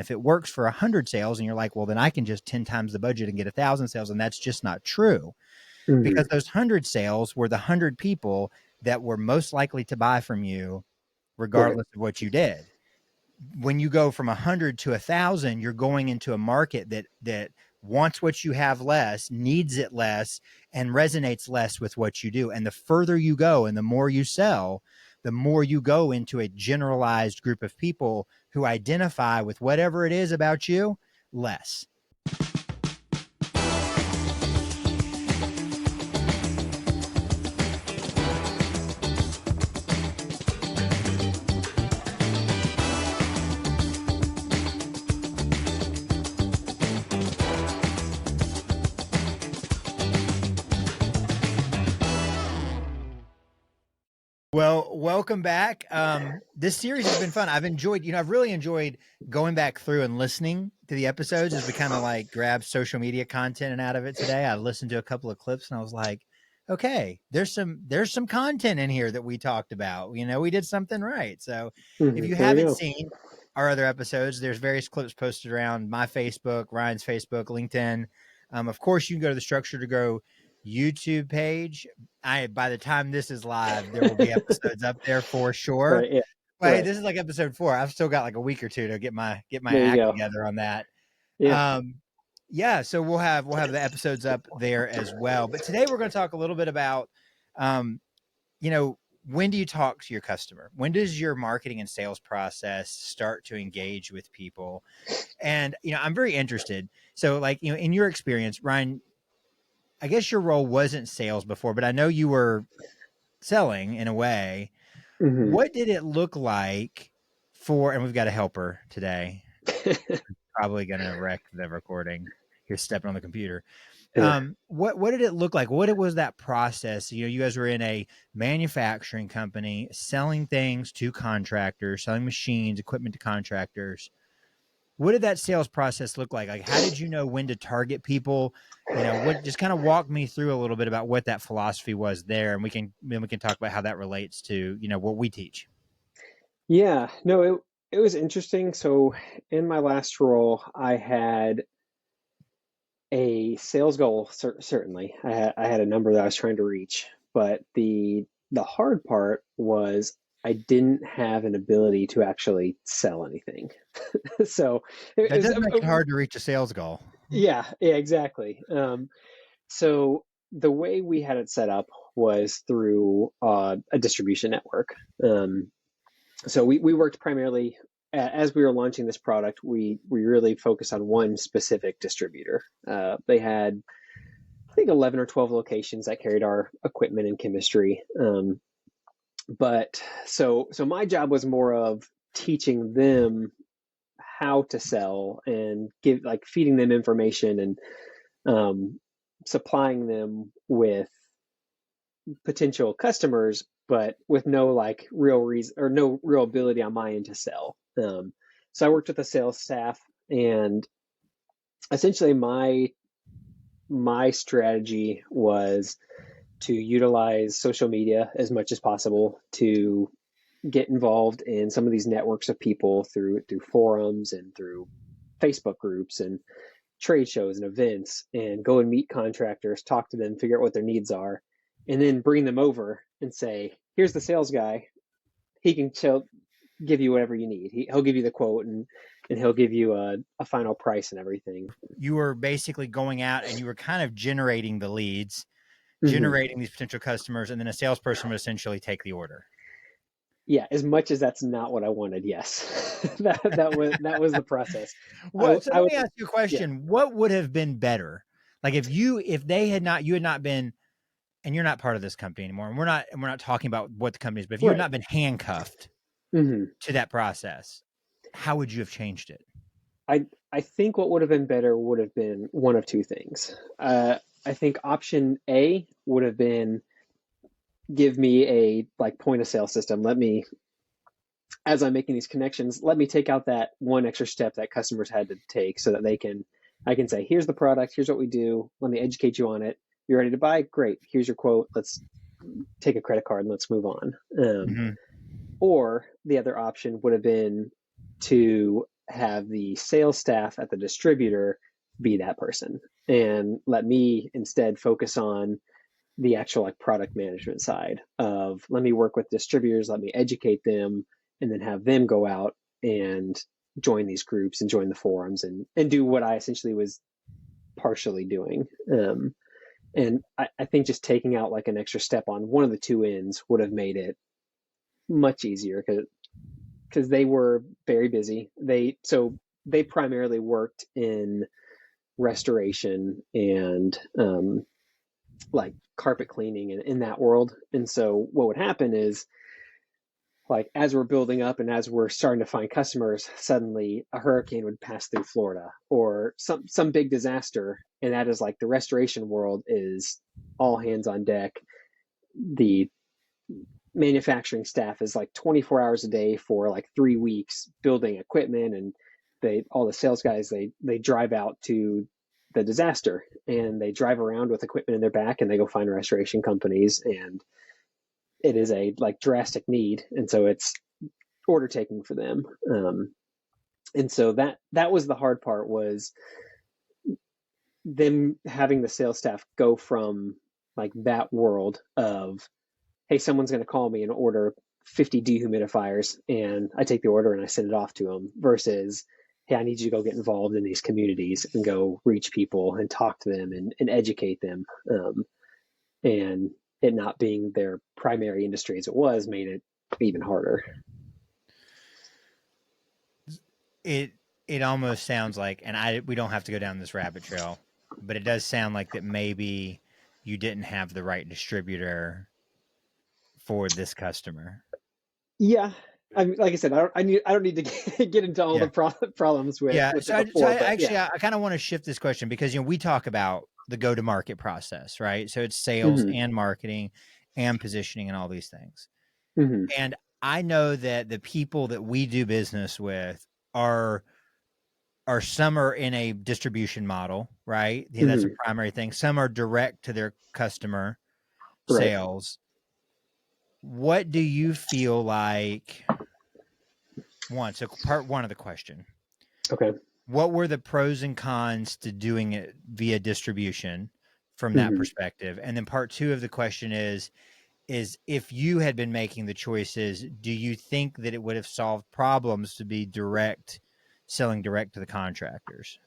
If it works for 100 sales and you're like, well, then I can just 10 times the budget and get 1,000 sales. And that's just not true, because those 100 sales were the 100 people that were most likely to buy from you regardless of what you did. When you go from 100 to 1,000, you're going into a market that wants what you have less, needs it less, and resonates less with what you do. And the further you go and the more you sell, the more you go into a generalized group of people who identify with whatever it is about you less. Well, welcome back. This series has been fun. I've really enjoyed going back through and listening to the episodes as we kind of like grab social media content and out of it today. I listened to a couple of clips and I was like, okay, there's some content in here that we talked about. We did something right. So if you haven't seen our other episodes, there's various clips posted around my Facebook, Ryan's Facebook, LinkedIn. Of course, you can go to the Structure to Grow YouTube page. By the time this is live, there will be episodes up there for sure. Right, yeah. Well, hey, this is like episode 4. I've still got like a week or two to get my act together on that. Yeah. So we'll have the episodes up there as well. But today we're going to talk a little bit about, when do you talk to your customer? When does your marketing and sales process start to engage with people? And, I'm very interested. So like, in your experience, Ryan, I guess your role wasn't sales before, but I know you were selling in a way. Mm-hmm. What did it look like and we've got a helper today. Probably going to wreck the recording. You're stepping on the computer. Yeah. What did it look like? What was that process? You guys were in a manufacturing company selling things to contractors, selling machines, equipment to contractors. What did that sales process look like? Like, how did you know when to target people? Just kind of walk me through a little bit about what that philosophy was there. And we can talk about how that relates to, what we teach. Yeah, no, it was interesting. So in my last role, I had a sales goal. Certainly I had a number that I was trying to reach, but the hard part was I didn't have an ability to actually sell anything. So that does make it hard to reach a sales goal. Yeah, exactly. So the way we had it set up was through a distribution network. So we worked primarily, as we were launching this product, we really focused on one specific distributor. They had, I think, 11 or 12 locations that carried our equipment and chemistry. But so my job was more of teaching them how to sell and feeding them information and supplying them with potential customers, but with no real reason or no real ability on my end to sell. So I worked with the sales staff, and essentially my strategy was to utilize social media as much as possible to get involved in some of these networks of people through forums and through Facebook groups and trade shows and events, and go and meet contractors, talk to them, figure out what their needs are, and then bring them over and say, here's the sales guy. He can give you whatever you need. He'll give you the quote and he'll give you a final price and everything. You were basically going out and you were kind of generating the leads, Mm-hmm. generating these potential customers, and then a salesperson would essentially take the order. Yeah, as much as that's not what I wanted, yes. that was the process. Let me ask you a question. Yeah. What would have been better? Like if you had not been, and you're not part of this company anymore, and we're not talking about what the company is, but if you had not been handcuffed to that process, how would you have changed it? I think what would have been better would have been one of two things. I think option A would have been, give me a point of sale system. Let me, as I'm making these connections, let me take out that one extra step that customers had to take so that I can say, here's the product, here's what we do. Let me educate you on it. You're ready to buy? Great. Here's your quote. Let's take a credit card and let's move on. Or the other option would have been to have the sales staff at the distributor be that person, and let me instead focus on the actual like product management side of, let me work with distributors, let me educate them, and then have them go out and join these groups and join the forums and do what I essentially was partially doing. And I think just taking out like an extra step on one of the two ends would have made it much easier, because they were very busy. They primarily worked in restoration and like carpet cleaning and in that world. And so what would happen is, like, as we're building up and as we're starting to find customers, suddenly a hurricane would pass through Florida or some big disaster, and that is like the restoration world is all hands on deck. The manufacturing staff is like 24 hours a day for like 3 weeks building equipment, and all the sales guys, they drive out to the disaster and they drive around with equipment in their back and they go find restoration companies, and it is a like drastic need, and so it's order taking for them. And so that was the hard part, was them having the sales staff go from like that world of, hey, someone's going to call me and order 50 dehumidifiers, and I take the order and I send it off to them, versus, hey, I need you to go get involved in these communities and go reach people and talk to them and educate them. And it not being their primary industry as it was made it even harder. It almost sounds like, and we don't have to go down this rabbit trail, but it does sound like that maybe you didn't have the right distributor for this customer. Yeah. I mean, like I said, I don't need to get into all the problems with. Yeah. With So I kind of want to shift this question, because we talk about the go-to-market process, right? So it's sales and marketing and positioning and all these things. And I know that the people that we do business with are some are in a distribution model, right? Yeah, that's a primary thing. Some are direct to their customer sales. What do you feel like? So part one of the question. Okay. What were the pros and cons to doing it via distribution from that perspective? And then part two of the question is if you had been making the choices, do you think that it would have solved problems to be selling direct to the contractors?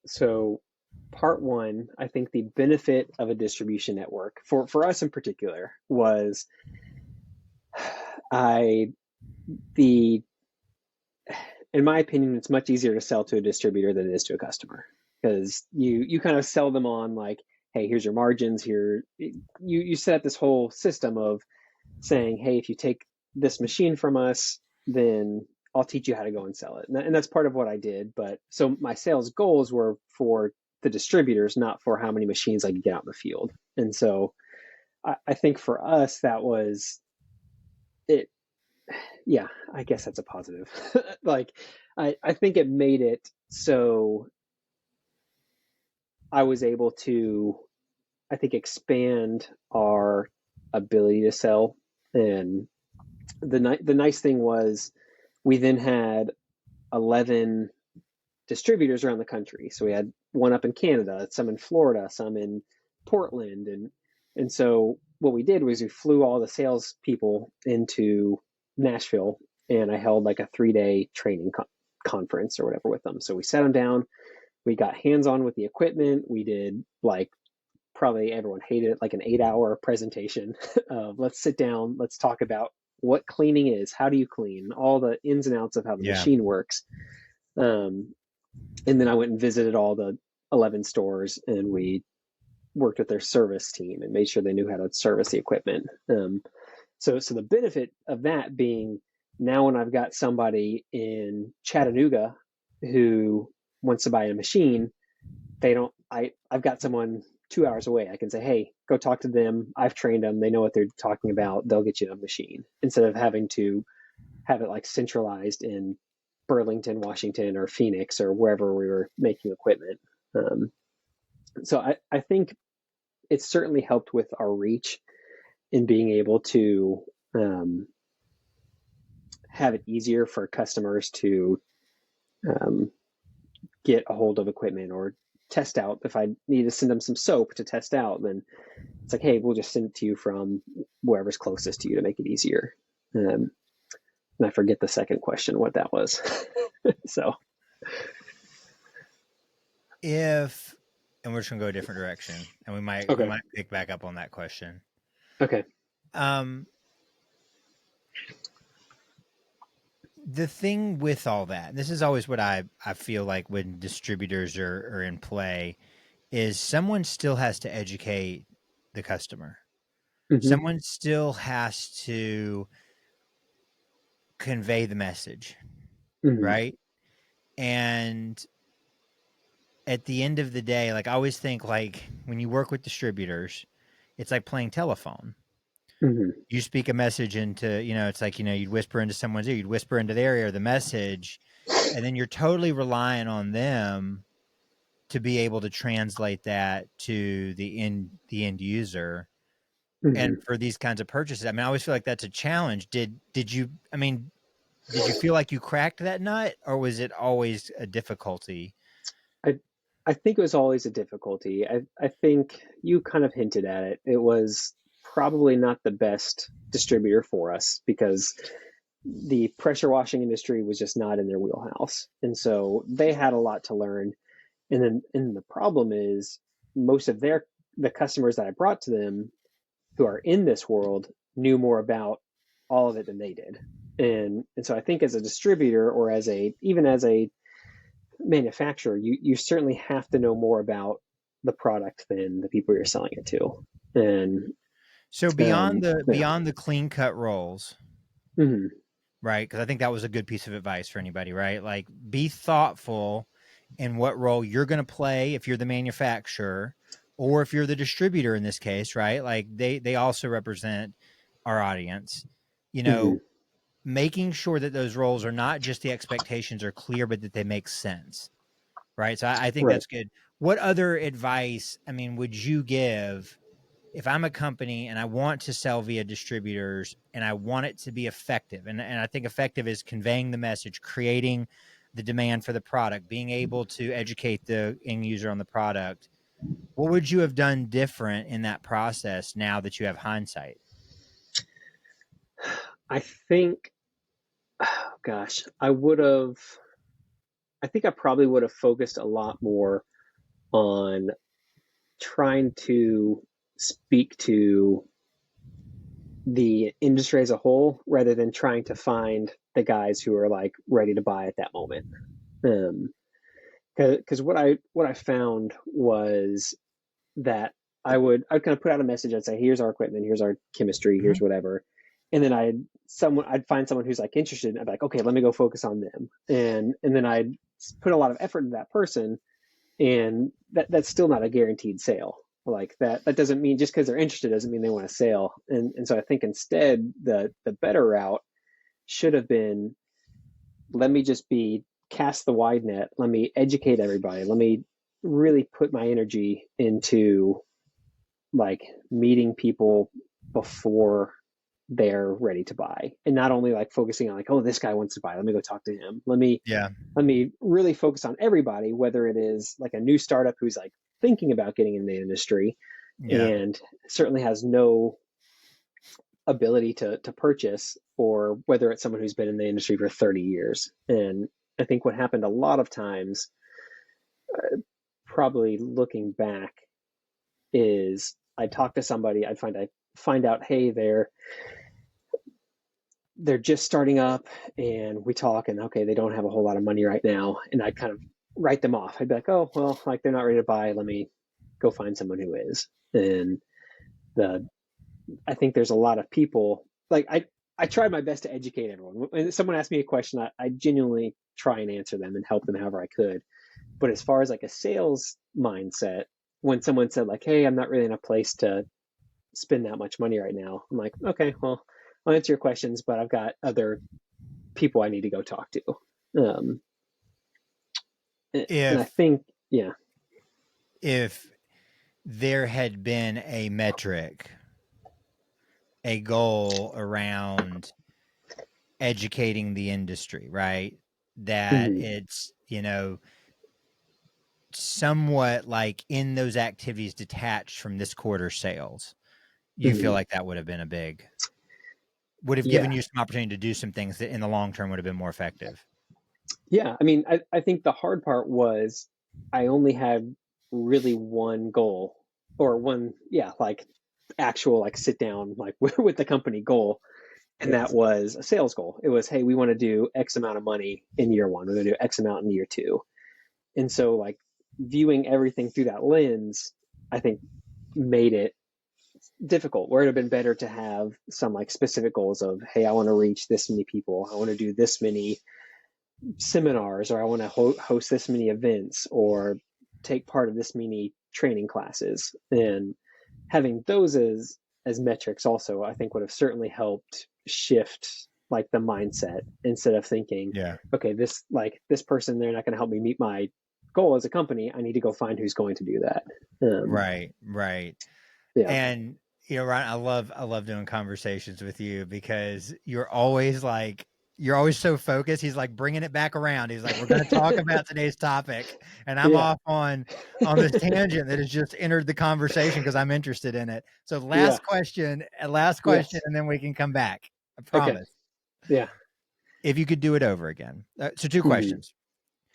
So part one, I think the benefit of a distribution network for us in particular was in my opinion, it's much easier to sell to a distributor than it is to a customer, because you kind of sell them on like, hey, here's your margins here. You set up this whole system of saying, hey, if you take this machine from us, then I'll teach you how to go and sell it. And that's part of what I did. But so my sales goals were for the distributors, not for how many machines I could get out in the field. And so I think for us, that was it. Yeah, I guess that's a positive. Like, I think it made it so I was able to, I think, expand our ability to sell. And the nice thing was, we then had 11 distributors around the country. So we had one up in Canada, some in Florida, some in Portland, and so what we did was we flew all the sales people into Nashville, and I held like a 3-day training conference or whatever with them. So we sat them down, we got hands-on with the equipment. We did, like, probably everyone hated it, like an 8-hour presentation of, let's sit down, let's talk about what cleaning is, how do you clean, all the ins and outs of how the machine works. And then I went and visited all the 11 stores, and we worked with their service team and made sure they knew how to service the equipment. So the benefit of that being, now when I've got somebody in Chattanooga who wants to buy a machine, I've got someone 2 hours away. I can say, hey, go talk to them. I've trained them. They know what they're talking about. They'll get you a machine, instead of having to have it like centralized in Burlington, Washington, or Phoenix, or wherever we were making equipment. So I think it's certainly helped with our reach in being able to have it easier for customers to get a hold of equipment or test out. If I need to send them some soap to test out, then it's like, hey, we'll just send it to you from wherever's closest to you to make it easier. And I forget the second question, what that was. So and we're just gonna go a different direction, and we might pick back up on that question. Okay. The thing with all that, this is always what I feel like when distributors are in play, is someone still has to educate the customer. Mm-hmm. Someone still has to convey the message, mm-hmm. right? And at the end of the day, like I always think, like when you work with distributors, it's like playing telephone. Mm-hmm. You speak a message into, it's like, you'd whisper into someone's ear, you'd whisper into their ear the message, and then you're totally relying on them to be able to translate that to the end user. Mm-hmm. And for these kinds of purchases, I mean, I always feel like that's a challenge. Did you feel like you cracked that nut, or was it always a difficulty? I think it was always a difficulty. I think you kind of hinted at it. It was probably not the best distributor for us because the pressure washing industry was just not in their wheelhouse. And so they had a lot to learn. And the problem is most of the customers that I brought to them who are in this world knew more about all of it than they did. And so I think as a distributor or even as a manufacturer, you certainly have to know more about the product than the people you're selling it to. And so beyond the clean cut rolls, mm-hmm. right? Because I think that was a good piece of advice for anybody, right? Like, be thoughtful in what role you're going to play if you're the manufacturer or if you're the distributor in this case, right? Like they also represent our audience, mm-hmm. making sure that those roles are not just the expectations are clear, but that they make sense, right? So I think that's good. What other advice, would you give if I'm a company and I want to sell via distributors and I want it to be effective? And I think effective is conveying the message, creating the demand for the product, being able to educate the end user on the product. What would you have done different in that process now that you have hindsight? I think, I think I probably would have focused a lot more on trying to speak to the industry as a whole rather than trying to find the guys who are like ready to buy at that moment. Because what I found was that I'd kind of put out a message. I'd say, here's our equipment, here's our chemistry, mm-hmm. here's whatever. And then I'd find someone who's like interested. I'd be like, okay, let me go focus on them. And then I'd put a lot of effort into that person. And that's still not a guaranteed sale. Like that doesn't mean just because they're interested doesn't mean they want a sale. And so I think instead the better route should have been, let me just cast the wide net. Let me educate everybody. Let me really put my energy into like meeting people before they're ready to buy, and not only like focusing on like, oh, this guy wants to buy, let me go talk to him. Let me really focus on everybody, whether it is like a new startup who's like thinking about getting in the industry and certainly has no ability to purchase, or whether it's someone who's been in the industry for 30 years. And I think what happened a lot of times, probably looking back, is I'd talk to somebody, I'd find out, hey, they're just starting up, and we talk, and okay, they don't have a whole lot of money right now, and I'd kind of write them off. I'd be like, oh, well, like they're not ready to buy. Let me go find someone who is. And I think there's a lot of people, like I tried my best to educate everyone. When someone asked me a question, I genuinely try and answer them and help them however I could. But as far as like a sales mindset, when someone said like, hey, I'm not really in a place to spend that much money right now, I'm like, okay, well, I'll answer your questions, but I've got other people I need to go talk to. And I think, if there had been a metric, a goal around educating the industry, right? That Mhm. it's, somewhat like in those activities detached from this quarter's sales. You feel Mhm. like that would have been would have given Yeah. you some opportunity to do some things that in the long term would have been more effective. Yeah. I mean, I think the hard part was I only had really one goal or one, yeah, like actual, like sit down, like with the company goal. And that was a sales goal. It was, hey, we want to do X amount of money in year one. We're going to do X amount in year two. And so, like, viewing everything through that lens, I think made it difficult, where it'd have been better to have some like specific goals of, hey, I want to reach this many people. I want to do this many seminars, or I want to host this many events, or take part of this many training classes. And having those as metrics also, I think would have certainly helped shift like the mindset, instead of thinking, Yeah. okay, this person, they're not going to help me meet my goal as a company. I need to go find who's going to do that. Right. Right. Yeah. And Ryan, I love doing conversations with you because you're always so focused. He's like bringing it back around. He's like, we're going to talk about today's topic, and I'm Yeah. off on this tangent that has just entered the conversation because I'm interested in it. So Yeah. last question, Yes. and then we can come back. I Okay. promise. Yeah. If you could do it over again, so two Mhm. questions.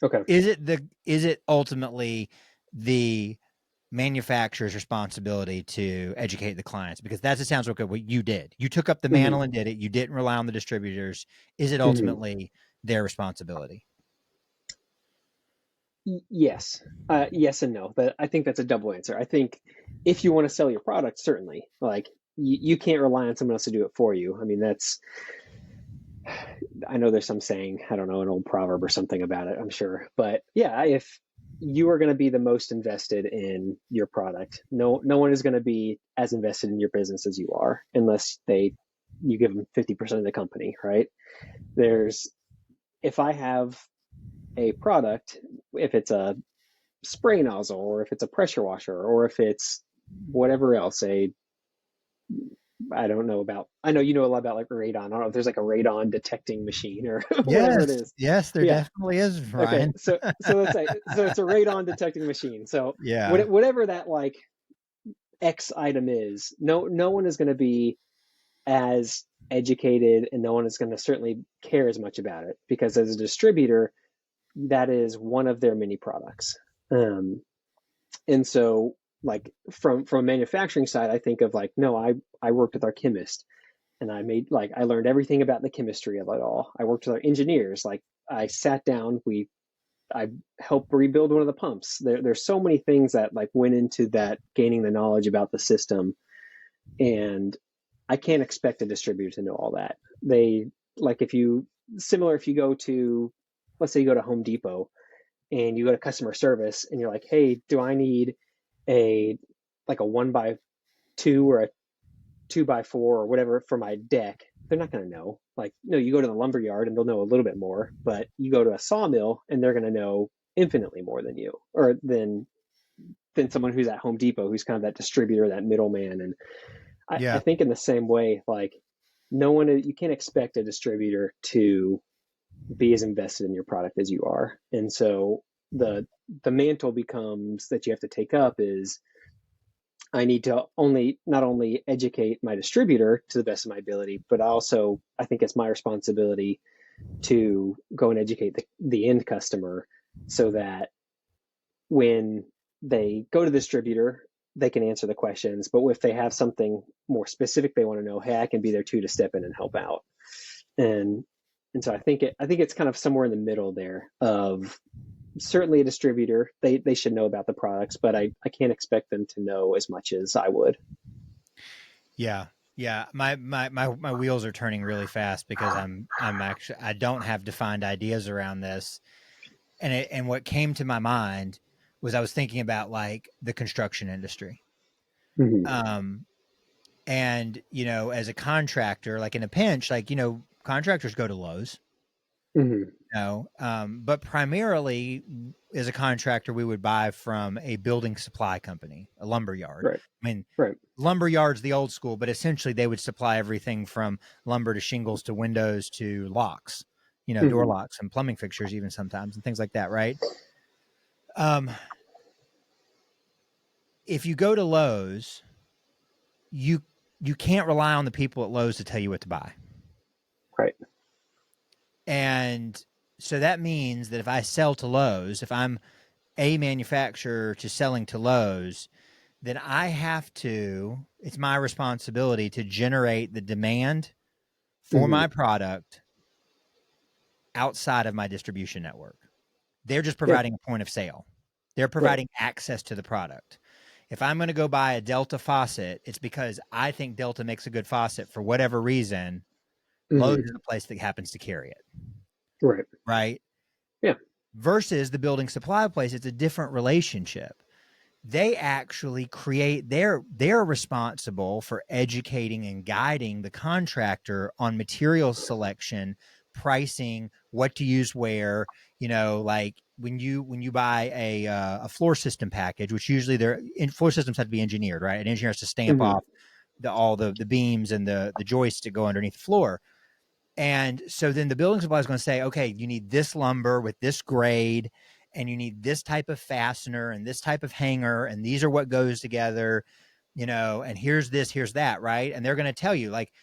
Okay. Is it ultimately the manufacturer's responsibility to educate the clients? Because that's, it sounds like what you did. You took up the Mhm. mantle and did it. You didn't rely on the distributors. Is it Mhm. ultimately their responsibility? Yes. Yes and no. But I think that's a double answer. I think if you want to sell your product, certainly, like you can't rely on someone else to do it for you. I mean, I know there's some saying, I don't know, an old proverb or something about it, I'm sure. But yeah, if you are going to be the most invested in your product, no one is going to be as invested in your business as you are, unless you give them 50% of the company, right? There's If I have a product, if it's a spray nozzle, or if it's a pressure washer, or if it's whatever else, I don't know about, I know you know a lot about like radon. I don't know if there's like a radon detecting machine or whatever it Yes. is. Yes, there Yeah. definitely is, Okay. Ryan. So let's say, so it's a radon detecting machine. So Yeah. whatever that like X item is, no one is going to be as educated, and no one is going to certainly care as much about it, because as a distributor, that is one of their many products. Um, and so like from a manufacturing side, I think of like, no, I worked with our chemist, and I learned everything about the chemistry of it all. I worked with our engineers. Like I sat down, I helped rebuild one of the pumps. There's so many things that like went into that, gaining the knowledge about the system. And I can't expect a distributor to know all that. They like if you go to, let's say you go to Home Depot and you go to customer service and you're like, hey, do I need a like a 1x2 or a 2x4 or whatever for my deck? They're not going to know. Like, no, you go to the lumber yard and they'll know a little bit more, but you go to a sawmill and they're going to know infinitely more than you, or than someone who's at Home Depot, who's kind of that distributor, that middleman. And I Yeah. think in the same way, like no one, you can't expect a distributor to be as invested in your product as you are. And so the mantle becomes that you have to take up is, I need to not only educate my distributor to the best of my ability, but also I think it's my responsibility to go and educate the end customer, so that when they go to the distributor, they can answer the questions. But if they have something more specific they want to know, hey, I can be there too to step in and help out. And so I think it's kind of somewhere in the middle there of, certainly a distributor, they should know about the products, but I can't expect them to know as much as I would. Yeah. Yeah. My wheels are turning really fast because I don't have defined ideas around this. And what came to my mind was I was thinking about like the construction industry. Mm-hmm. Um, and as a contractor, like in a pinch, like, contractors go to Lowe's, Mm-hmm. But primarily as a contractor, we would buy from a building supply company, a lumber yard. Right. I mean, Right. lumber yard's the old school, but essentially they would supply everything from lumber to shingles to windows to locks, door locks and plumbing fixtures even sometimes and things like that, right? If you go to Lowe's, you can't rely on the people at Lowe's to tell you what to buy. Right. And so that means that if I sell to Lowe's, if I'm a manufacturer to selling to Lowe's, then it's my responsibility to generate the demand for my product outside of my distribution network. They're just providing a point of sale. They're providing access to the product. If I'm going to go buy a Delta faucet, it's because I think Delta makes a good faucet for whatever reason. Lowe's is the place that happens to carry it. Right. Right? Yeah. Versus the building supply place, it's a different relationship. They actually they're responsible for educating and guiding the contractor on material selection, pricing, what to use where, like when you buy a floor system package, which usually floor systems have to be engineered, right? An engineer has to stamp off all the beams and the joists to go underneath the floor. And so then the building supply is going to say, okay, you need this lumber with this grade, and you need this type of fastener and this type of hanger, and these are what goes together, and here's this, here's that, right? And they're going to tell you, like,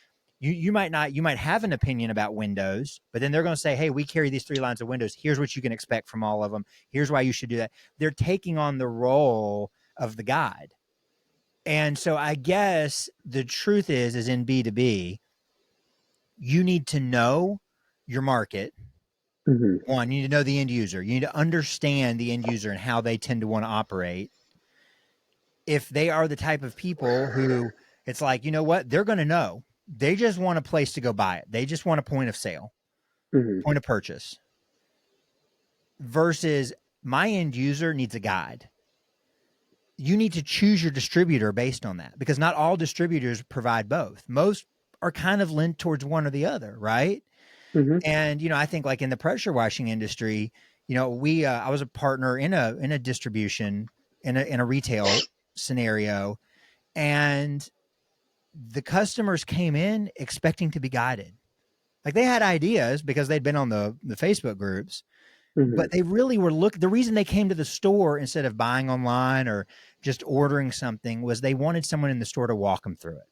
you might have an opinion about windows, but then they're going to say, hey, we carry these 3 lines of windows. Here's what you can expect from all of them. Here's why you should do that. They're taking on the role of the guide. And so I guess the truth is in B2B, you need to know your market. One, you need to know the end user. You need to understand the end user and how they tend to want to operate. If they are the type of people who it's like, you know what, they're going to know. They just want a place to go buy it. They just want a point of sale, point of purchase. Versus my end user needs a guide. You need to choose your distributor based on that, because not all distributors provide both. Most are kind of lent towards one or the other, right? And, I think like in the pressure washing industry, I was a partner in a distribution in a retail scenario, and the customers came in expecting to be guided. Like they had ideas because they'd been on the Facebook groups, but they really were the reason they came to the store instead of buying online or just ordering something was they wanted someone in the store to walk them through it.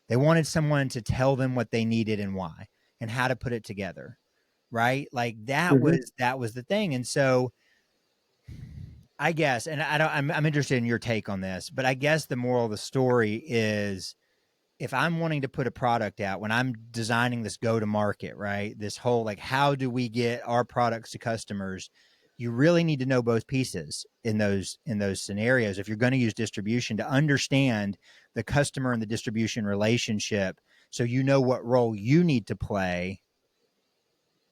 They wanted someone to tell them what they needed and why and how to put it together. Right? Like that was the thing. And so I guess, and I'm interested in your take on this, but I guess the moral of the story is if I'm wanting to put a product out, when I'm designing this go to market, right? This whole, like, how do we get our products to customers? You really need to know both pieces in those scenarios. If you're going to use distribution, to understand the customer and the distribution relationship, so you know what role you need to play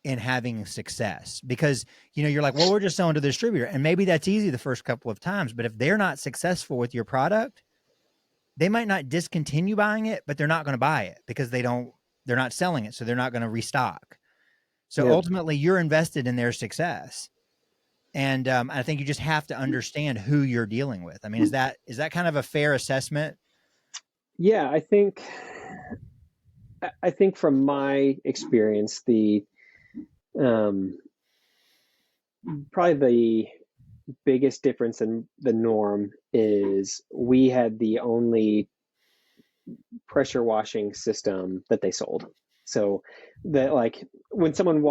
in having success. Because, you're like, well, we're just selling to the distributor. And maybe that's easy the first couple of times, but if they're not successful with your product, they might not discontinue buying it, but they're not going to buy it because they're not selling it. So they're not going to restock. So ultimately you're invested in their success. And I think you just have to understand who you're dealing with. I mean, is that kind of a fair assessment? Yeah, I think from my experience, the probably the biggest difference in the norm is we had the only pressure washing system that they sold. So that, like, when someone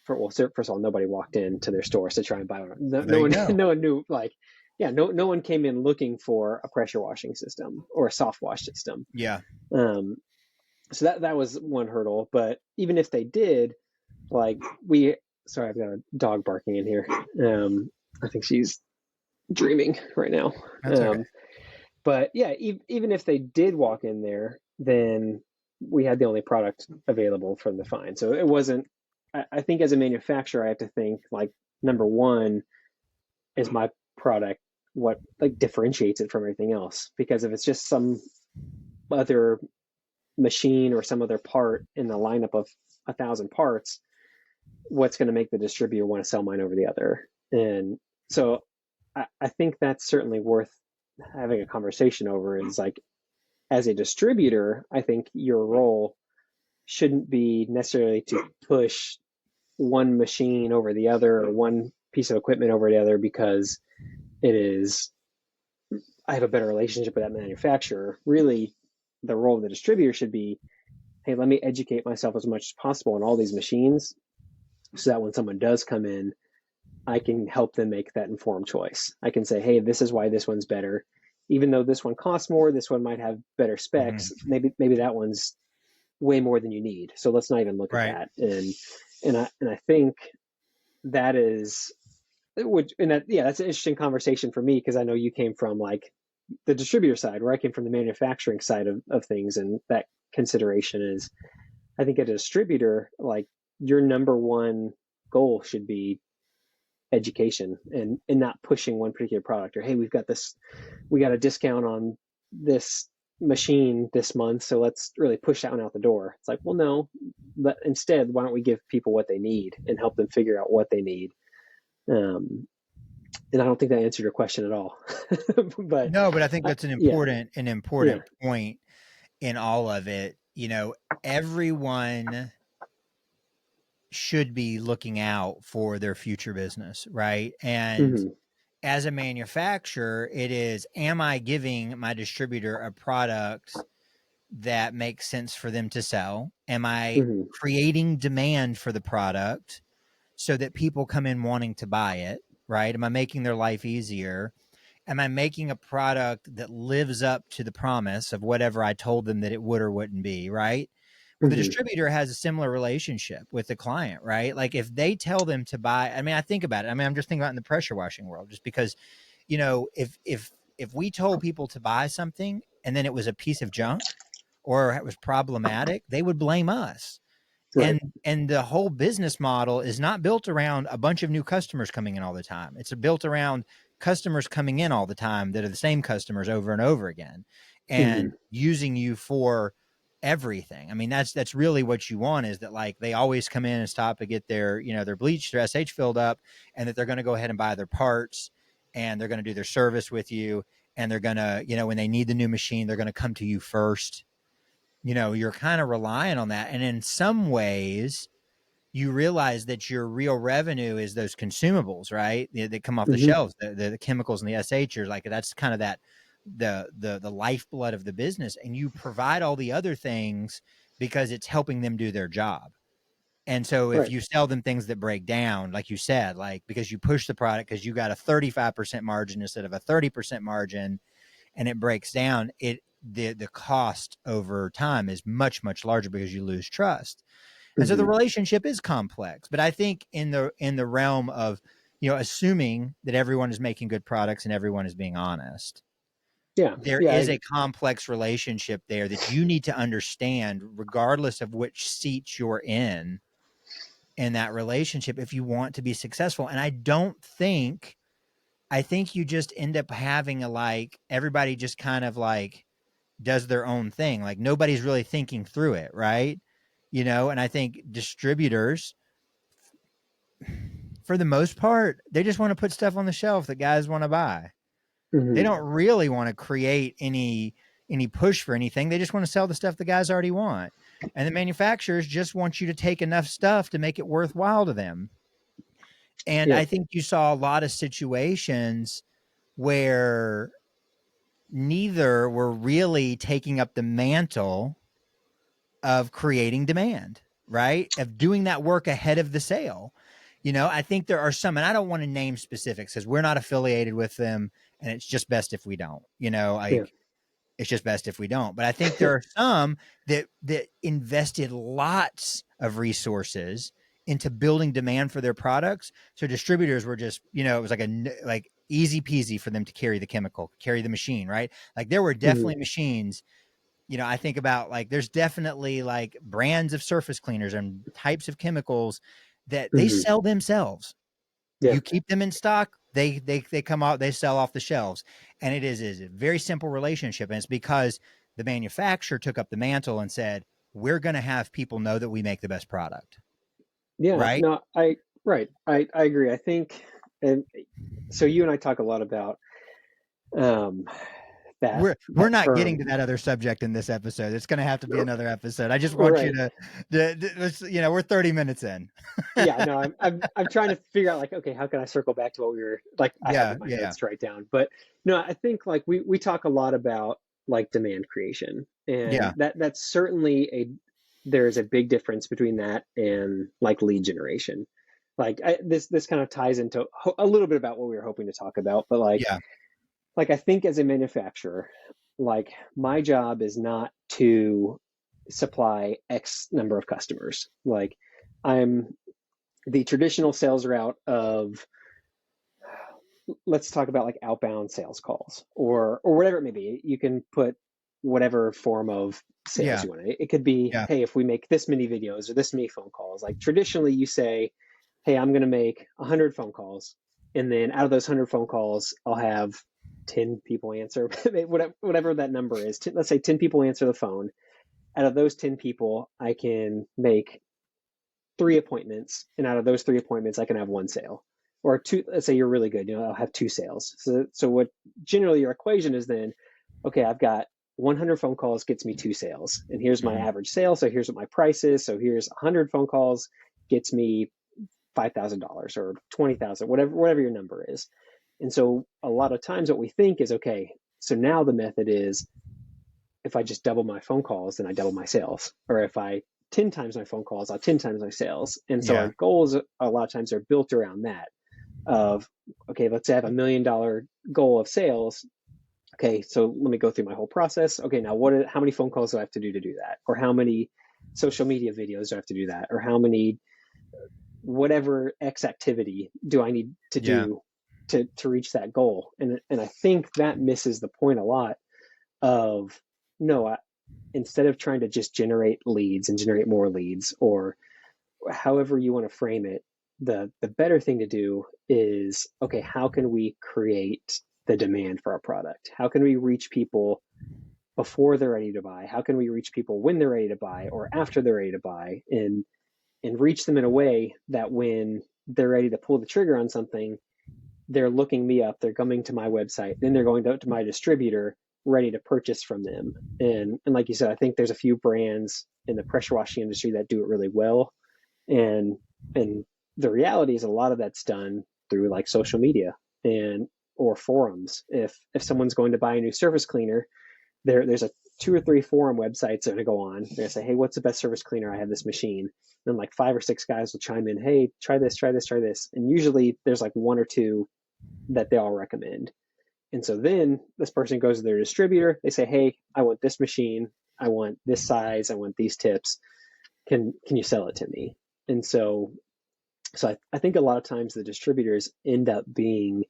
first of all, nobody walked into their stores to try and buy one. No one knew, like, no one came in looking for a pressure washing system or a soft wash system. Yeah. So that was one hurdle. But even if they did, like, sorry, I've got a dog barking in here. I think she's dreaming right now. That's okay. But yeah, even if they did walk in there, then we had the only product available from the find. So it wasn't, I think as a manufacturer, I have to think, like, number one, is my product what, like, differentiates it from everything else? Because if it's just some other machine or some other part in the lineup of 1,000 parts, what's going to make the distributor want to sell mine over the other. And so I think that's certainly worth having a conversation over, is like, as a distributor, I think your role shouldn't be necessarily to push one machine over the other or one piece of equipment over the other because it is, I have a better relationship with that manufacturer. Really, the role of the distributor should be, hey, let me educate myself as much as possible on all these machines so that when someone does come in, I can help them make that informed choice. I can say, hey, this is why this one's better. Even though this one costs more, this one might have better specs. Maybe that one's way more than you need. So let's not even look at Right. that. And I think that is, that's an interesting conversation for me, because I know you came from like the distributor side, where I came from the manufacturing side of things, and that consideration is, I think, a distributor, like, your number one goal should be education, and not pushing one particular product, or hey, we got a discount on this machine this month, so let's really push that one out the door. It's like, well, no, but instead, why don't we give people what they need and help them figure out what they need? And I don't think that answered your question at all. But No, but I think that's an yeah, important point in all of it. Everyone should be looking out for their future business, right? And mm-hmm, as a manufacturer, it is, am I giving my distributor a product that makes sense for them to sell? Am I mm-hmm, creating demand for the product so that people come in wanting to buy it, right? Am I making their life easier? Am I making a product that lives up to the promise of whatever I told them that it would or wouldn't be, right? Well, the mm-hmm, distributor has a similar relationship with the client, right? Like if they tell them to buy, I think about it. I'm just thinking about in the pressure washing world, just because, if we told people to buy something and then it was a piece of junk or it was problematic, they would blame us. right, And the whole business model is not built around a bunch of new customers coming in all the time. It's built around customers coming in all the time that are the same customers over and over again mm-hmm, and using you for everything. I mean, that's really what you want, is that like they always come in and stop to get their bleach, their SH filled up, and that they're going to go ahead and buy their parts, and they're going to do their service with you, and they're going to, when they need the new machine, they're going to come to you first. You're kind of relying on that. And in some ways, you realize that your real revenue is those consumables, right? That come off the mm-hmm, shelves, the chemicals and the SH, are like, that's kind of that, the lifeblood of the business. And you provide all the other things because it's helping them do their job. And so if right, you sell them things that break down, like you said, like because you push the product, because you got a 35% margin instead of a 30% margin, and it breaks down, the cost over time is much, much larger because you lose trust. And so the mm-hmm, relationship is complex. But I think in the realm of, assuming that everyone is making good products and everyone is being honest, yeah, there yeah, is a complex relationship there that you need to understand, regardless of which seat you're in that relationship, if you want to be successful. And I think you just end up having everybody just kind of like does their own thing. Like nobody's really thinking through it, right? And I think distributors, for the most part, they just want to put stuff on the shelf that guys want to buy. They mm-hmm, don't really want to create any push for anything. They just want to sell the stuff the guys already want. And the manufacturers just want you to take enough stuff to make it worthwhile to them. And yeah, I think you saw a lot of situations where neither were really taking up the mantle of creating demand, right? Of doing that work ahead of the sale. I think there are some, and I don't want to name specifics because we're not affiliated with them, and it's just best if we don't, yeah, it's just best if we don't. But I think there are some that invested lots of resources into building demand for their products. So distributors were just, it was like easy peasy for them to carry the chemical, carry the machine, right? Like there were mm-hmm, definitely machines. I think about like there's definitely like brands of surface cleaners and types of chemicals that they mm-hmm, sell themselves. yeah, You keep them in stock, they come out, they sell off the shelves. And it is a very simple relationship. And it's because the manufacturer took up the mantle and said, we're going to have people know that we make the best product. Yeah, right? no, right. I agree. I think, and so you and I talk a lot about um that We're that not getting term. to that other subject in this episode. It's going to have to be another episode. I just want you Right. to we're 30 minutes in. Yeah, no, I'm trying to figure out like, okay, how can I circle back to what we were like I have Yeah, in my yeah, notes to write down. But no, I think like we talk a lot about like demand creation. And yeah, that's certainly there's a big difference between that and like lead generation. Like this kind of ties into a little bit about what we were hoping to talk about, but yeah, like I think as a manufacturer, like my job is not to supply X number of customers. Like I'm the traditional sales route of, let's talk about like outbound sales calls or whatever it may be. You can put whatever form of sales yeah, you want. It could be, yeah. hey, if we make this many videos or this many phone calls, like traditionally you say, hey, I'm going to make 100 phone calls. And then out of those 100 phone calls, I'll have 10 people answer, whatever that number is. Let's say 10 people answer the phone. Out of those 10 people, I can make 3 appointments, and out of those 3 appointments, I can have one sale or two. Let's say you're really good, I'll have two sales. So what generally your equation is then, okay, I've got 100 phone calls gets me two sales, and here's my Mhm. average sale. So here's what my price is. So here's 100 phone calls gets me $5,000 or 20,000, whatever your number is. And so a lot of times what we think is, okay, so now the method is if I just double my phone calls, then I double my sales. Or if I 10 times my phone calls, I'll 10 times my sales. And so our Yeah, goals a lot of times are built around that of, okay, let's say I have $1 million goal of sales. Okay, so let me go through my whole process. Okay, now how many phone calls do I have to do that? Or how many social media videos do I have to do that? Or how many whatever X activity do I need to yeah, do to reach that goal? And I think that misses the point a lot of no, instead of trying to just generate leads and generate more leads or however you want to frame it, the better thing to do is, okay, how can we create the demand for our product? How can we reach people before they're ready to buy? How can we reach people when they're ready to buy or after they're ready to buy, and reach them in a way that when they're ready to pull the trigger on something, they're looking me up, they're coming to my website, then they're going to my distributor ready to purchase from them. And like you said, I think there's a few brands in the pressure washing industry that do it really well. And and the reality is a lot of that's done through like social media and or forums. If someone's going to buy a new surface cleaner, there's a two or three forum websites that are going to go on. They're going to say, hey, what's the best surface cleaner? I have this machine. And then like five or six guys will chime in, hey, try this, try this, try this. And usually there's like one or two that they all recommend. And so then this person goes to their distributor. They say, hey, I want this machine. I want this size. I want these tips. Can you sell it to me? And so I think a lot of times the distributors end up being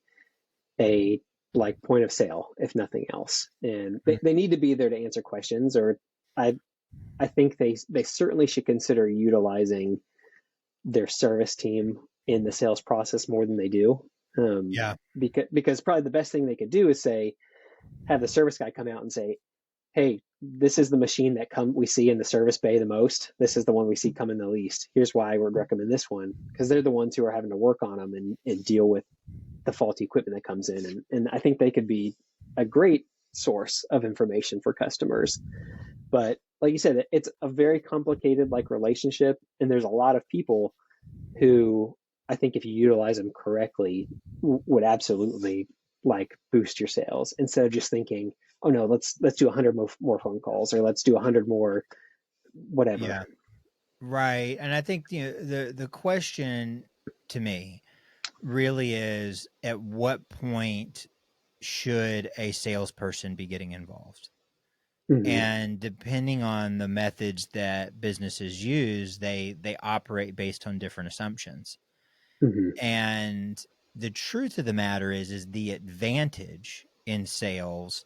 a like point of sale, if nothing else. And they need to be there to answer questions, or I I think they certainly should consider utilizing their service team in the sales process more than they do. yeah, Because probably the best thing they could do is say, have the service guy come out and say, hey, this is the machine that we see in the service bay the most. This is the one we see coming the least. Here's why I would recommend this one, because they're the ones who are having to work on them and deal with the faulty equipment that comes in. And I think they could be a great source of information for customers. But like you said, it's a very complicated like relationship, and there's a lot of people who I think if you utilize them correctly would absolutely like boost your sales instead of just thinking, oh no, let's do 100 more phone calls or let's do 100 more whatever. yeah. Right. And I think the question to me really is, at what point should a salesperson be getting involved? Mm-hmm. And depending on the methods that businesses use, they operate based on different assumptions. Mm-hmm. And the truth of the matter is the advantage in sales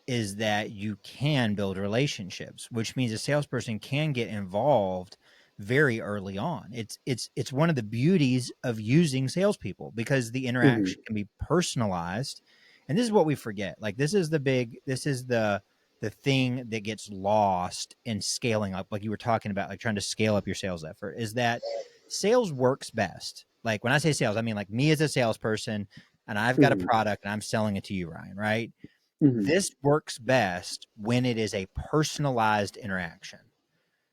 is that you can build relationships, which means a salesperson can get involved very early on. It's one of the beauties of using salespeople, because the Mm-hmm. interaction can be personalized. And this is what we forget. Like, this is the thing that gets lost in scaling up, like you were talking about, like trying to scale up your sales effort, is that sales works best. Like when I say sales, I mean like me as a salesperson, and I've got a Mm-hmm. product and I'm selling it to you, Ryan, right? Mm-hmm. This works best when it is a personalized interaction.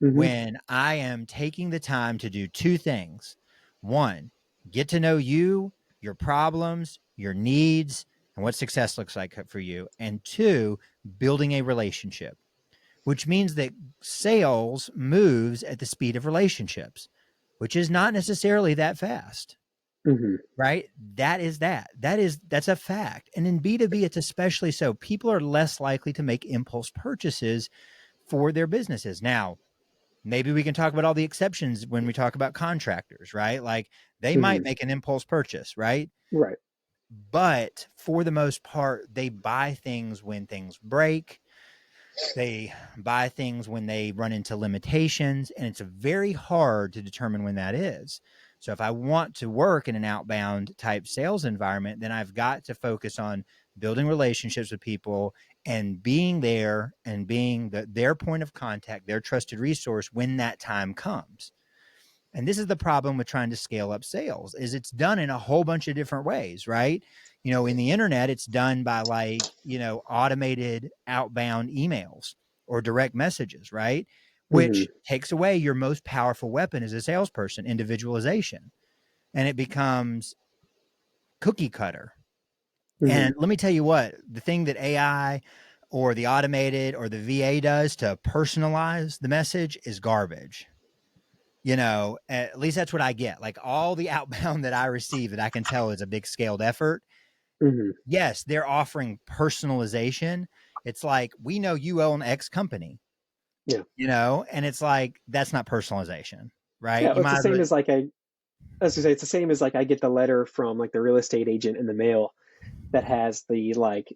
Mm-hmm. When I am taking the time to do two things. One, get to know you, your problems, your needs, and what success looks like for you. And two, building a relationship, which means that sales moves at the speed of relationships, which is not necessarily that fast, Mm-hmm. right? That's a fact. And in B2B, it's especially so. People are less likely to make impulse purchases for their businesses. Now, maybe we can talk about all the exceptions when we talk about contractors, right? Like they Mm-hmm. might make an impulse purchase, right? Right. But for the most part, they buy things when things break. They buy things when they run into limitations, and it's very hard to determine when that is. So if I want to work in an outbound type sales environment, then I've got to focus on building relationships with people and being there and being their point of contact, their trusted resource when that time comes. And this is the problem with trying to scale up sales is it's done in a whole bunch of different ways, right? In the internet, it's done by automated outbound emails or direct messages, right? Mm-hmm. Which takes away your most powerful weapon as a salesperson, individualization. And it becomes cookie cutter. Mm-hmm. And let me tell you what, the thing that AI or the automated or the VA does to personalize the message is garbage. At least that's what I get. Like all the outbound that I receive that I can tell is a big scaled effort. Mm-hmm. Yes, they're offering personalization. It's like, we know you own X company, Yeah. and it's like, that's not personalization, right? Yeah. You It's the might as same well, as like as you say, it's the same as like I get the letter from like the real estate agent in the mail that has the like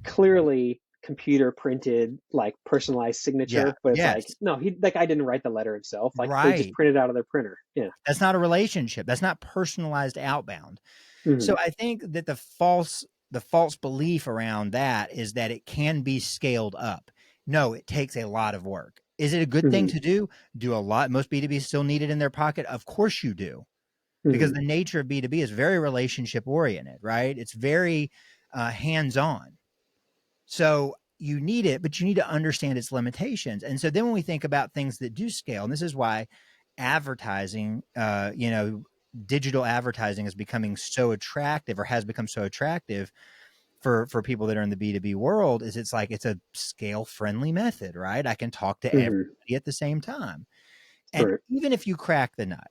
clearly computer printed like personalized yeah, signature, but it's like yes, no, he that guy didn't write the letter himself. Like they just right. printed out of their printer. Yeah. That's not a relationship. That's not personalized outbound. Mm-hmm. So I think that the false belief around that is that it can be scaled up. No, it takes a lot of work. Is it a good thing Mm-hmm. to do? Do a lot. Most B2B still need it in their pocket? Of course you do, because Mm-hmm. the nature of B2B is very relationship oriented, right? It's very hands on. So you need it, but you need to understand its limitations. And so then when we think about things that do scale, and this is why advertising, digital advertising is becoming so attractive or has become so attractive for people that are in the B2B world, is it's like it's a scale friendly method, right? I can talk to Mm-hmm. everybody at the same time. And Right. even if you crack the nut,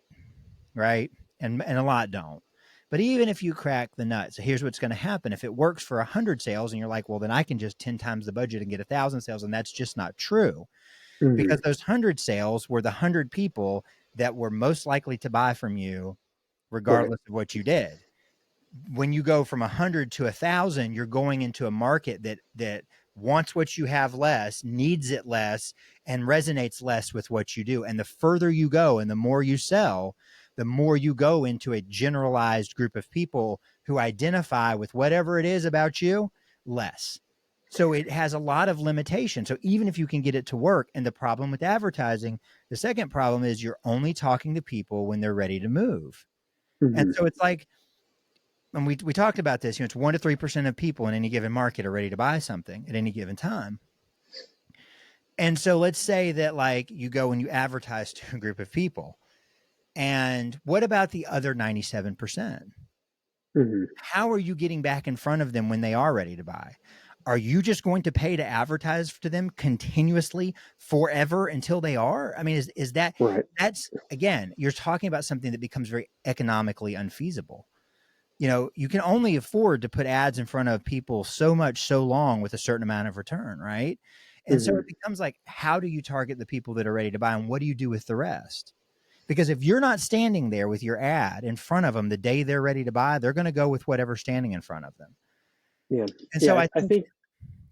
right? And a lot don't. But even if you crack the nut, so here's what's going to happen. If it works for 100 sales and you're like, well, then I can just 10 times the budget and get 1,000 sales. And that's just not true, Mm-hmm. because those 100 sales were the 100 people that were most likely to buy from you, Right. regardless of what you did. When you go from 100 to 1,000, you're going into a market that wants what you have less, needs it less, and resonates less with what you do. And the further you go and the more you sell, the more you go into a generalized group of people who identify with whatever it is about you less. So it has a lot of limitations. So even if you can get it to work, and the problem with advertising, the second problem is you're only talking to people when they're ready to move. And Mm-hmm. so it's like, and we talked about this, it's 1 to 3% of people in any given market are ready to buy something at any given time. And so let's say that like you go and you advertise to a group of people. And what about the other 97%? Mm-hmm. How are you getting back in front of them when they are ready to buy? Are you just going to pay to advertise to them continuously forever until they are? I mean, is Right. that's again, you're talking about something that becomes very economically unfeasible. You can only afford to put ads in front of people so much, so long with a certain amount of return, right? And so Mm-hmm. it becomes like, how do you target the people that are ready to buy, and what do you do with the rest? Because if you're not standing there with your ad in front of them the day they're ready to buy, they're going to go with whatever's standing in front of them. Yeah. And so Yeah. I I think, think.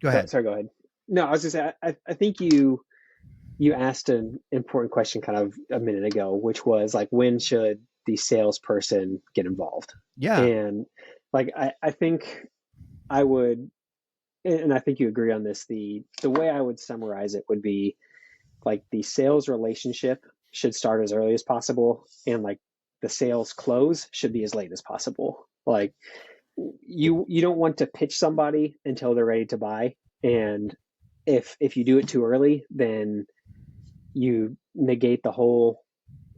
go Oh, ahead. sorry. Go ahead. No, I was just say I think you asked an important question kind of a minute ago, which was like, when should the salesperson get involved? Yeah. And like, I think I would, and I think you agree on this, the way I would summarize it would be like the sales relationship should start as early as possible. And like the sales close should be as late as possible. Like you don't want to pitch somebody until they're ready to buy. And if you do it too early, then you negate the whole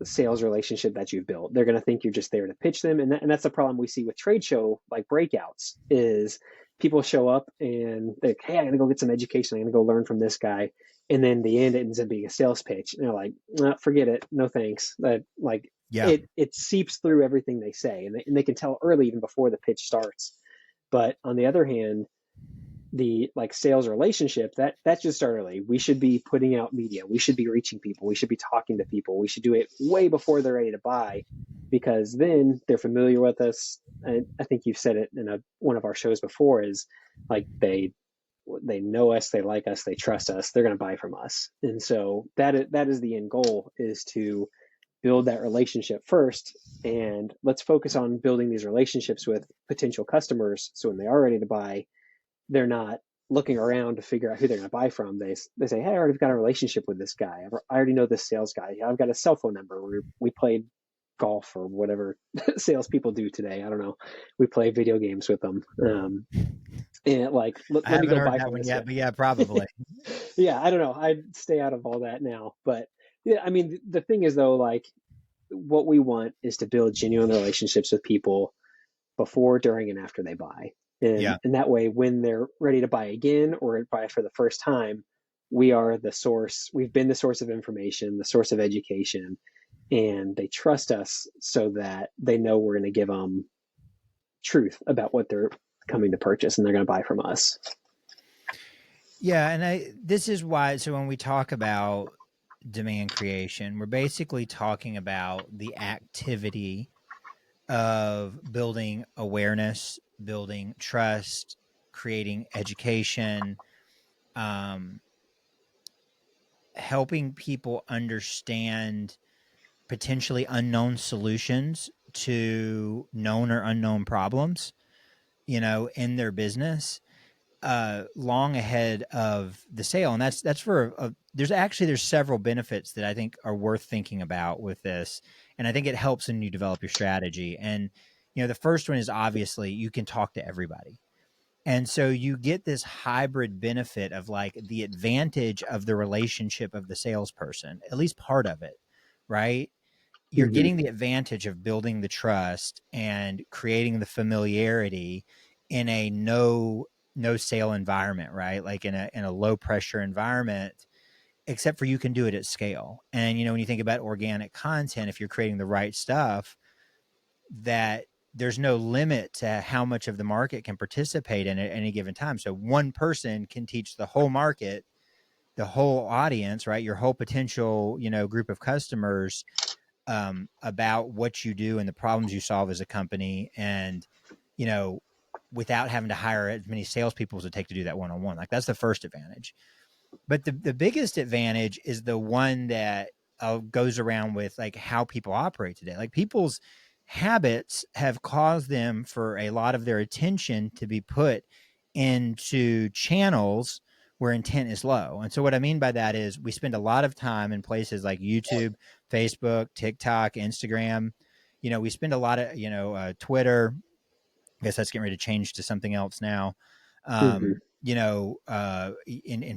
sales relationship that you've built. They're going to think you're just there to pitch them. And that's the problem we see with trade show like breakouts is people show up and they're like, hey, I'm going to go get some education. I'm going to go learn from this guy. And then the end, it ends up being a sales pitch. And they're like, forget it. No, thanks. Like Yeah. it seeps through everything they say, and they can tell early, even before the pitch starts. But on the other hand, the like sales relationship, that should start early. We should be putting out media. We should be reaching people. We should be talking to people. We should do it way before they're ready to buy, because then they're familiar with us. And I think you've said it in one of our shows before, is like they know us, they like us, they trust us, they're going to buy from us. And so that is the end goal, is to build that relationship first. And let's focus on building these relationships with potential customers, so when they are ready to buy, they're not looking around to figure out who they're going to buy from. They say, hey, I already got a relationship with this guy. I already know this sales guy. I've got a cell phone number. We played golf or whatever salespeople do today. I don't know. We play video games with them. And like, let me go buy from this guy. But yeah, probably. Yeah, I don't know. I'd stay out of all that now. But yeah, I mean, the thing is though, like what we want is to build genuine relationships with people before, during, and after they buy. And that way, when they're ready to buy again or buy for the first time, we are the source. We've been the source of information, the source of education, and they trust us so that they know we're going to give them truth about what they're coming to purchase, and they're going to buy from us. Yeah. And this is why, so when we talk about demand creation, we're basically talking about the activity of building awareness, building trust, creating education, helping people understand potentially unknown solutions to known or unknown problems, in their business, long ahead of the sale. And that's for there's several benefits that I think are worth thinking about with this. And I think it helps when you develop your strategy. And, the first one is obviously you can talk to everybody. And so you get this hybrid benefit of like the advantage of the relationship of the salesperson, at least part of it, right? You're getting the advantage of building the trust and creating the familiarity in a no sale environment, right? Like in a low pressure environment, except for you can do it at scale. And, when you think about organic content, if you're creating the right stuff, that there's no limit to how much of the market can participate in at any given time. So one person can teach the whole market, the whole audience, right? Your whole potential, group of customers, about what you do and the problems you solve as a company. And, without having to hire as many salespeople as it take to do that one-on-one. Like that's the first advantage. But the biggest advantage is the one that goes around with like how people operate today. Like people's habits have caused them for a lot of their attention to be put into channels where intent is low. And so what I mean by that is we spend a lot of time in places like YouTube, Facebook, TikTok, Instagram. We spend a lot of, Twitter. I guess that's getting ready to change to something else now. In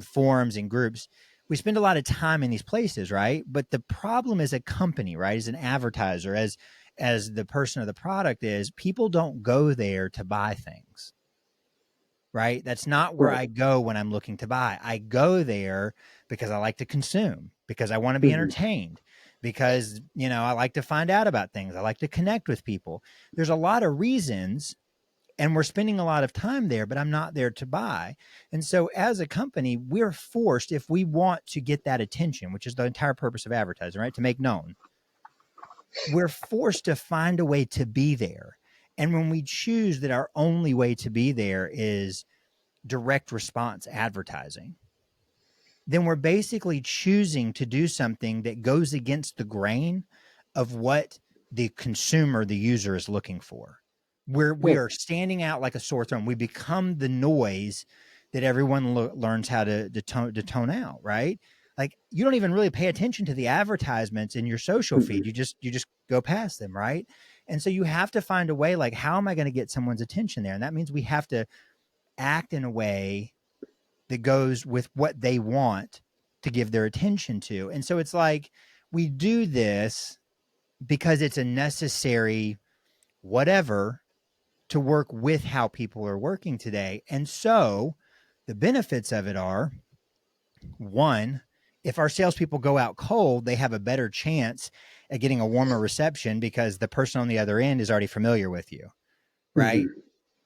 forums and groups, we spend a lot of time in these places, right? But the problem as a company, right, as an advertiser, as the person or the product is, people don't go there to buy things, right? That's not where I go when I'm looking to buy. I go there because I like to consume, because I want to be entertained, because, I like to find out about things. I like to connect with people. There's a lot of reasons. And we're spending a lot of time there, but I'm not there to buy. And so as a company, we're forced, if we want to get that attention, which is the entire purpose of advertising, right? To make known, we're forced to find a way to be there. And when we choose that our only way to be there is direct response advertising, then we're basically choosing to do something that goes against the grain of what the consumer, the user, is looking for. We are standing out like a sore thumb. We become the noise that everyone learns how to tone out, right? like you don't even really pay attention to the advertisements in your social feed. Mm-mm. You just go past them, right? And so you have to find a way, like, how am I going to get someone's attention there? And that means we have to act in a way that goes with what they want to give their attention to. And so it's like we do this because it's a necessary whatever to work with how people are working today. And so the benefits of it are, one, if our salespeople go out cold, they have a better chance at getting a warmer reception because the person on the other end is already familiar with you, right? Mm-hmm.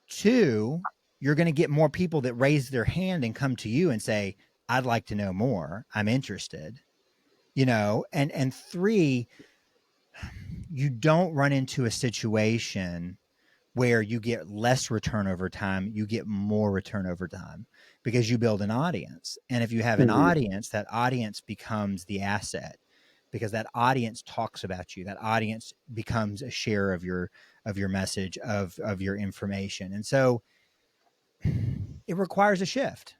Two, you're going to get more people that raise their hand and come to you and say, I'd like to know more. I'm interested, and three, you don't run into a situation where you get less return over time, you get more return over time because you build an audience. And if you have an Mm-hmm. audience, that audience becomes the asset because that audience talks about you. That audience becomes a share of your message, of your information. And so it requires a shift.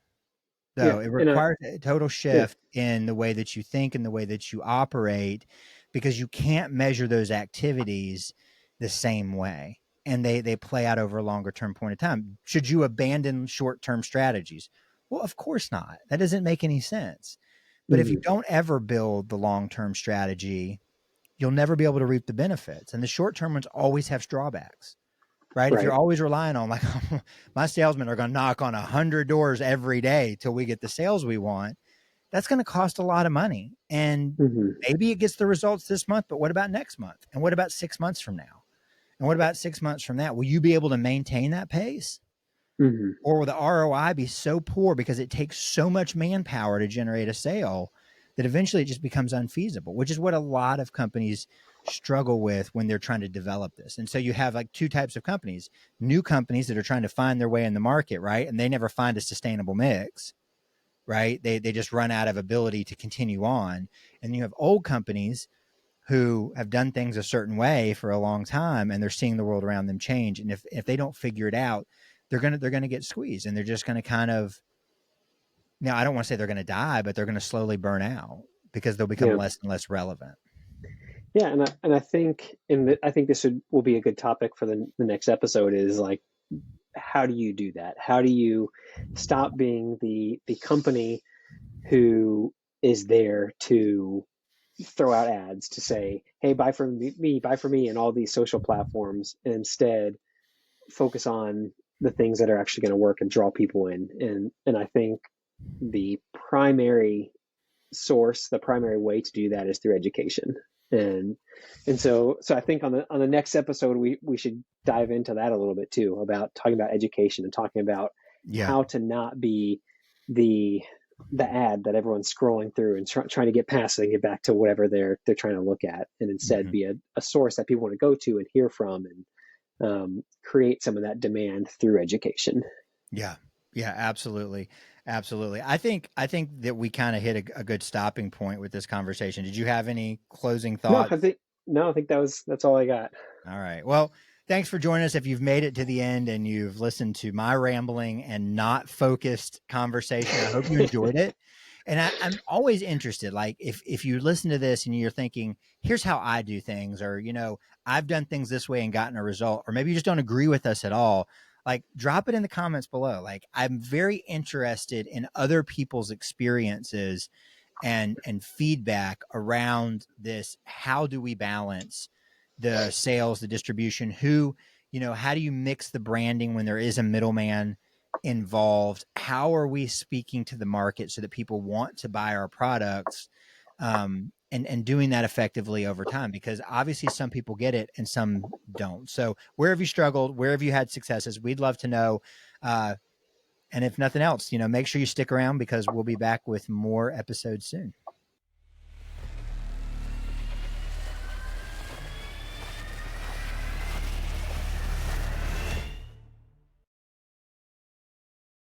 Yeah. Though it And requires a total yeah. shift in the way that you think and the way that you operate, because you can't measure those activities the same way, and they play out over a longer term point of time. Should you abandon short term strategies? Well, of course not. That doesn't make any sense. But if you Mm-hmm. don't ever build the long term strategy, you'll never be able to reap the benefits. And the short term ones always have drawbacks, right? If you're Right. always relying on, like, my salesmen are going to knock on 100 doors every day till we get the sales we want, that's going to cost a lot of money. And Mm-hmm. maybe it gets the results this month, but what about next month? And what about 6 months from now? And what about 6 months from that? Will you be able to maintain that pace? Mm-hmm. Or will the ROI be so poor because it takes so much manpower to generate a sale that eventually it just becomes unfeasible, which is what a lot of companies struggle with when they're trying to develop this. And so you have like two types of companies: new companies that are trying to find their way in the market, right? And they never find a sustainable mix, right? They just run out of ability to continue on. And you have old companies who have done things a certain way for a long time, and they're seeing the world around them change. And if they don't figure it out, they're gonna get squeezed, and they're just gonna kind of, now I don't want to say they're gonna die, but they're gonna slowly burn out because they'll become Yeah. less and less relevant. Yeah. And I think I think this will be a good topic for the next episode is like, how do you do that? How do you stop being the company who is there to throw out ads to say, hey, buy from me, buy from me, and all these social platforms, and instead focus on the things that are actually going to work and draw people in. And I think the primary source, the primary way to do that is through education. And so I think on the next episode we should dive into that a little bit too, about talking about education and talking about Yeah. how to not be the the ad that everyone's scrolling through and trying to get past it and get back to whatever they're trying to look at, and instead Mm-hmm. be a source that people want to go to and hear from, and create some of that demand through education. Yeah. Yeah, absolutely. Absolutely. I think that we kind of hit a good stopping point with this conversation. Did you have any closing No, thoughts? I think that's all I got. All right. Well, thanks for joining us. If you've made it to the end and you've listened to my rambling and not focused conversation, I hope you enjoyed it. And I'm always interested, like, if you listen to this and you're thinking, here's how I do things, or, I've done things this way and gotten a result, or maybe you just don't agree with us at all, like, drop it in the comments below. Like, I'm very interested in other people's experiences and feedback around this. How do we balance the sales, the distribution? How do you mix the branding when there is a middleman involved? How are we speaking to the market so that people want to buy our products? And doing that effectively over time, because obviously some people get it and some don't. So where have you struggled? Where have you had successes? We'd love to know. And if nothing else, make sure you stick around because we'll be back with more episodes soon.